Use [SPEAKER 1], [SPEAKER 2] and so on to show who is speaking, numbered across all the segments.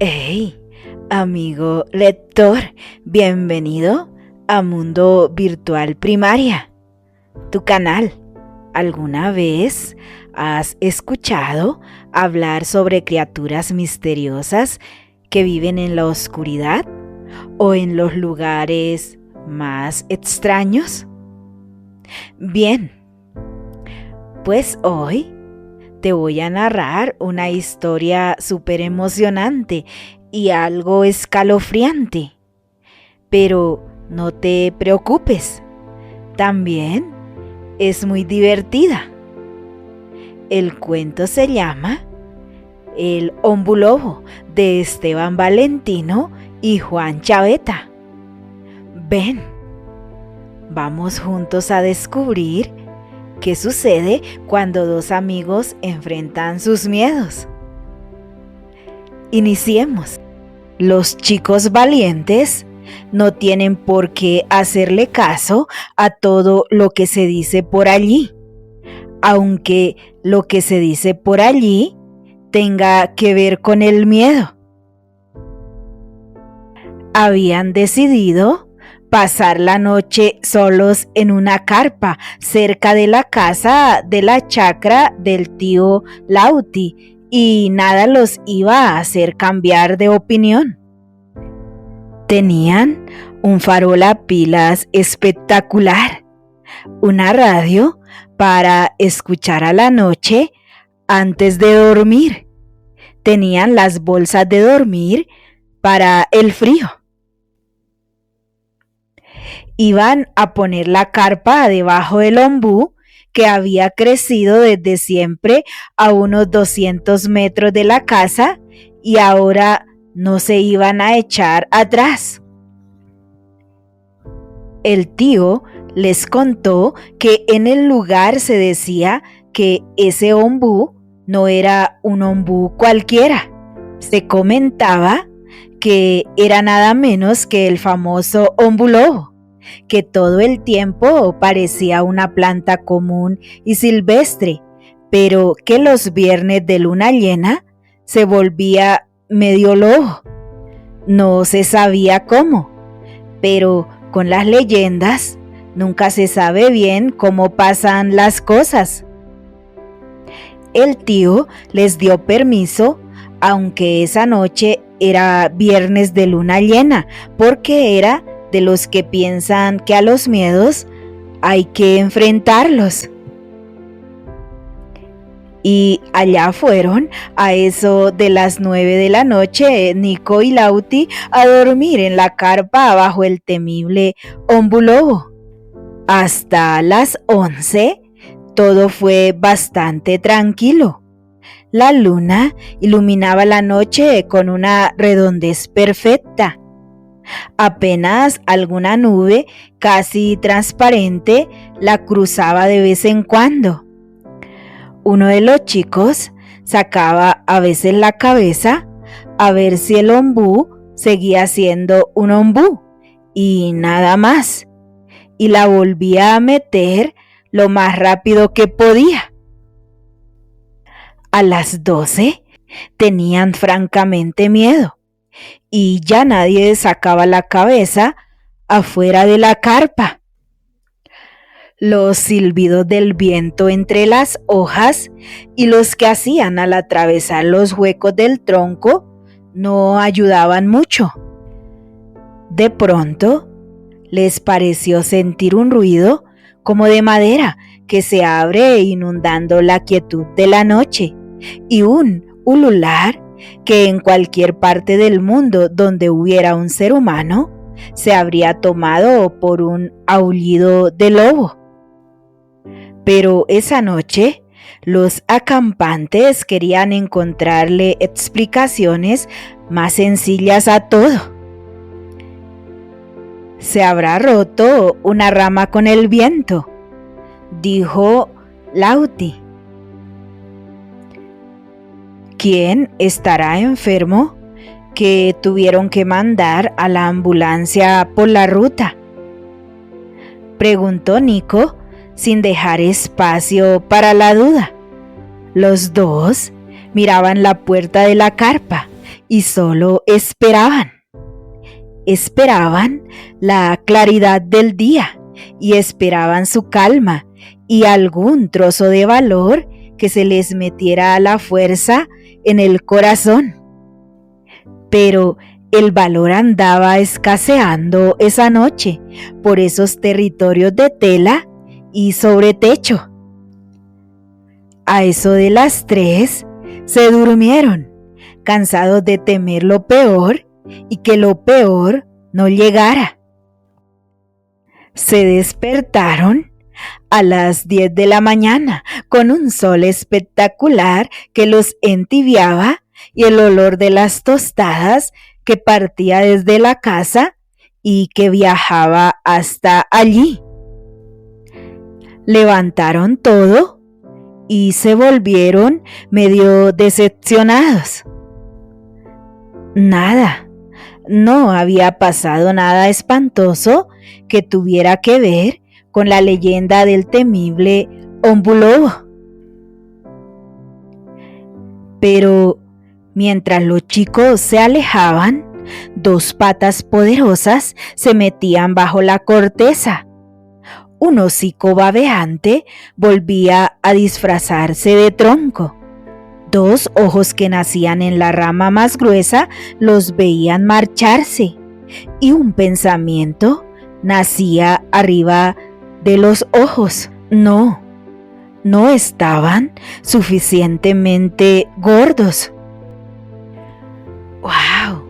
[SPEAKER 1] Hey, amigo lector, bienvenido a Mundo Virtual Primaria, tu canal. ¿Alguna vez has escuchado hablar sobre criaturas misteriosas que viven en la oscuridad o en los lugares más extraños? Bien, pues hoy te voy a narrar una historia súper emocionante y algo escalofriante. Pero no te preocupes, también es muy divertida. El cuento se llama El Hombu Lobo, de Esteban Valentino y Juan Chaveta. Ven, vamos juntos a descubrir qué sucede cuando dos amigos enfrentan sus miedos. Iniciemos. Los chicos valientes no tienen por qué hacerle caso a todo lo que se dice por allí, aunque lo que se dice por allí tenga que ver con el miedo. Habían decidido pasar la noche solos en una carpa cerca de la casa de la chacra del tío Lauti, y nada los iba a hacer cambiar de opinión. Tenían un farol a pilas espectacular, una radio para escuchar a la noche antes de dormir. Tenían las bolsas de dormir para el frío. Iban a poner la carpa debajo del ombú, que había crecido desde siempre a unos 200 metros de la casa, y ahora no se iban a echar atrás. El tío les contó que en el lugar se decía que ese ombú no era un ombú cualquiera. Se comentaba que era nada menos que el famoso hombu lobo, que todo el tiempo parecía una planta común y silvestre, pero que los viernes de luna llena se volvía medio lobo. No se sabía cómo, pero con las leyendas nunca se sabe bien cómo pasan las cosas. El tío les dio permiso, aunque esa noche era viernes de luna llena, porque era de los que piensan que a los miedos hay que enfrentarlos. Y allá fueron, a eso de las 9 de la noche, Nico y Lauti a dormir en la carpa bajo el temible hombu lobo. Hasta las 11 todo fue bastante tranquilo. La luna iluminaba la noche con una redondez perfecta. Apenas alguna nube casi transparente la cruzaba de vez en cuando. Uno de los chicos sacaba a veces la cabeza a ver si el ombú seguía siendo un ombú y nada más, y la volvía a meter lo más rápido que podía. A las 12 tenían francamente miedo, y ya nadie sacaba la cabeza afuera de la carpa. Los silbidos del viento entre las hojas y los que hacían al atravesar los huecos del tronco no ayudaban mucho. De pronto les pareció sentir un ruido como de madera que se abre inundando la quietud de la noche, y un ulular que en cualquier parte del mundo donde hubiera un ser humano se habría tomado por un aullido de lobo. Pero esa noche los acampantes querían encontrarle explicaciones más sencillas a todo. «Se habrá roto una rama con el viento», dijo Lauti. «¿Quién estará enfermo que tuvieron que mandar a la ambulancia por la ruta?», preguntó Nico, sin dejar espacio para la duda. Los dos miraban la puerta de la carpa y solo esperaban. Esperaban la claridad del día y esperaban su calma y algún trozo de valor que se les metiera a la fuerza en el corazón. Pero el valor andaba escaseando esa noche por esos territorios de tela y sobre techo. A eso de las 3 se durmieron, cansados de temer lo peor y que lo peor no llegara. Se despertaron a las 10 de la mañana con un sol espectacular que los entibiaba y el olor de las tostadas que partía desde la casa y que viajaba hasta allí. Levantaron todo y se volvieron medio decepcionados. Nada, no había pasado nada espantoso que tuviera que ver con la leyenda del temible Hombu Lobo. Pero mientras los chicos se alejaban, 2 patas poderosas se metían bajo la corteza. Un hocico babeante volvía a disfrazarse de tronco. 2 ojos que nacían en la rama más gruesa los veían marcharse, y un pensamiento nacía arriba de los ojos. No estaban suficientemente gordos. ¡Wow!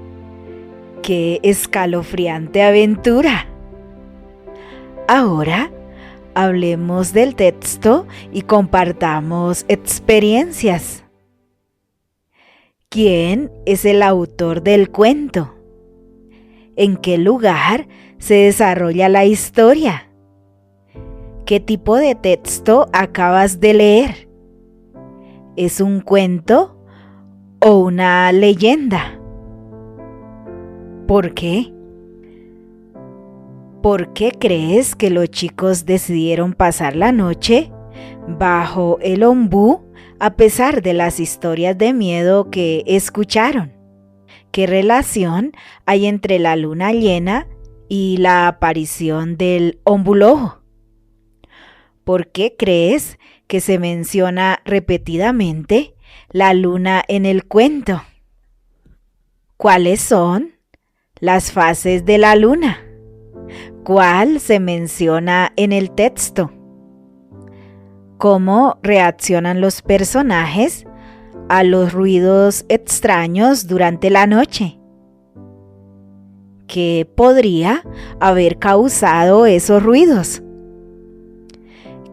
[SPEAKER 1] ¡Qué escalofriante aventura! Ahora hablemos del texto y compartamos experiencias. ¿Quién es el autor del cuento? ¿En qué lugar se desarrolla la historia? ¿Qué tipo de texto acabas de leer? ¿Es un cuento o una leyenda? ¿Por qué? ¿Por qué crees que los chicos decidieron pasar la noche bajo el ombú a pesar de las historias de miedo que escucharon? ¿Qué relación hay entre la luna llena y la aparición del Hombu Lobo? ¿Por qué crees que se menciona repetidamente la luna en el cuento? ¿Cuáles son las fases de la luna? ¿Cuál se menciona en el texto? ¿Cómo reaccionan los personajes a los ruidos extraños durante la noche? ¿Qué podría haber causado esos ruidos?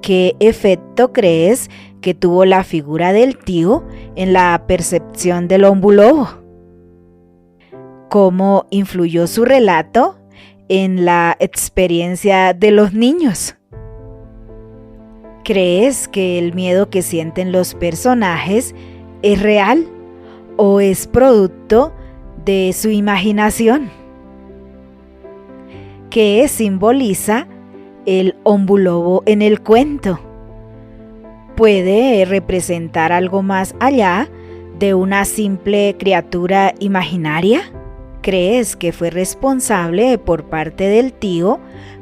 [SPEAKER 1] ¿Qué efecto crees que tuvo la figura del tío en la percepción del Hombu Lobo? ¿Cómo influyó su relato en la experiencia de los niños? ¿Crees que el miedo que sienten los personajes es real o es producto de su imaginación? ¿Qué simboliza el Hombu Lobo en el cuento? ¿Puede representar algo más allá de una simple criatura imaginaria? ¿Crees que fue responsable por parte del tío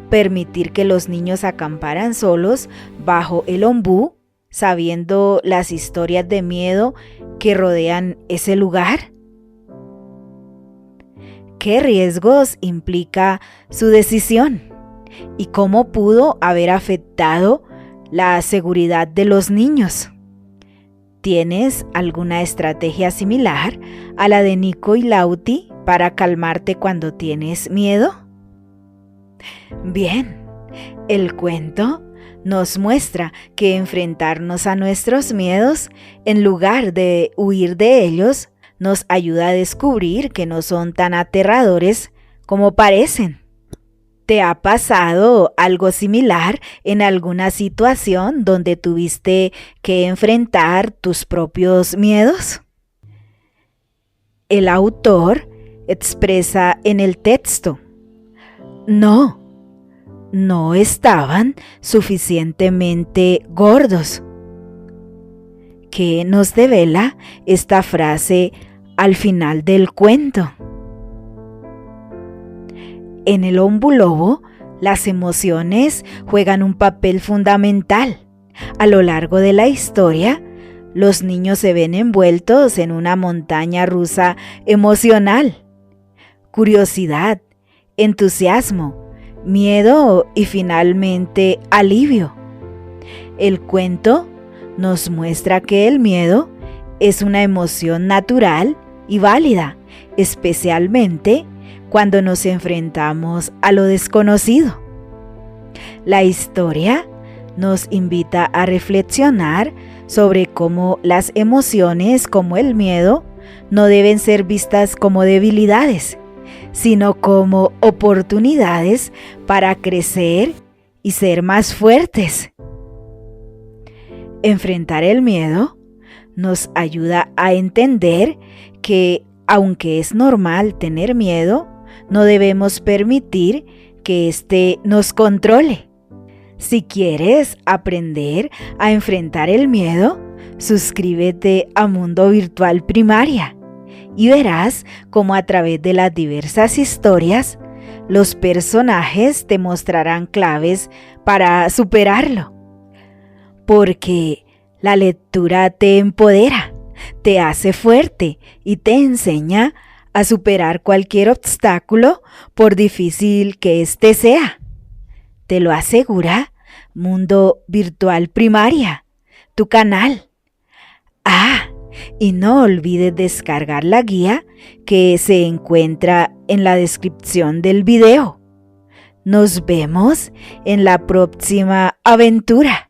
[SPEAKER 1] permitir que los niños acamparan solos bajo el ombú, sabiendo las historias de miedo que rodean ese lugar? ¿Qué riesgos implica su decisión? ¿Y cómo pudo haber afectado la seguridad de los niños? ¿Tienes alguna estrategia similar a la de Nico y Lauti para calmarte cuando tienes miedo? Bien, el cuento nos muestra que enfrentarnos a nuestros miedos, en lugar de huir de ellos, nos ayuda a descubrir que no son tan aterradores como parecen. ¿Te ha pasado algo similar en alguna situación donde tuviste que enfrentar tus propios miedos? El autor expresa en el texto: no estaban suficientemente gordos. ¿Qué nos devela esta frase al final del cuento. En el Hombre Lobo, las emociones juegan un papel fundamental. A lo largo de la historia, los niños se ven envueltos en una montaña rusa emocional. Curiosidad, entusiasmo, miedo y finalmente alivio. El cuento nos muestra que el miedo es una emoción natural y válida, especialmente cuando nos enfrentamos a lo desconocido. La historia nos invita a reflexionar sobre cómo las emociones como el miedo no deben ser vistas como debilidades, sino como oportunidades para crecer y ser más fuertes. Enfrentar el miedo nos ayuda a entender que, aunque es normal tener miedo, no debemos permitir que éste nos controle. Si quieres aprender a enfrentar el miedo, suscríbete a Mundo Virtual Primaria y verás cómo a través de las diversas historias, los personajes te mostrarán claves para superarlo. Porque la lectura te empodera, te hace fuerte y te enseña a superar cualquier obstáculo, por difícil que éste sea. Te lo asegura Mundo Virtual Primaria, tu canal. Y no olvides descargar la guía que se encuentra en la descripción del video. Nos vemos en la próxima aventura.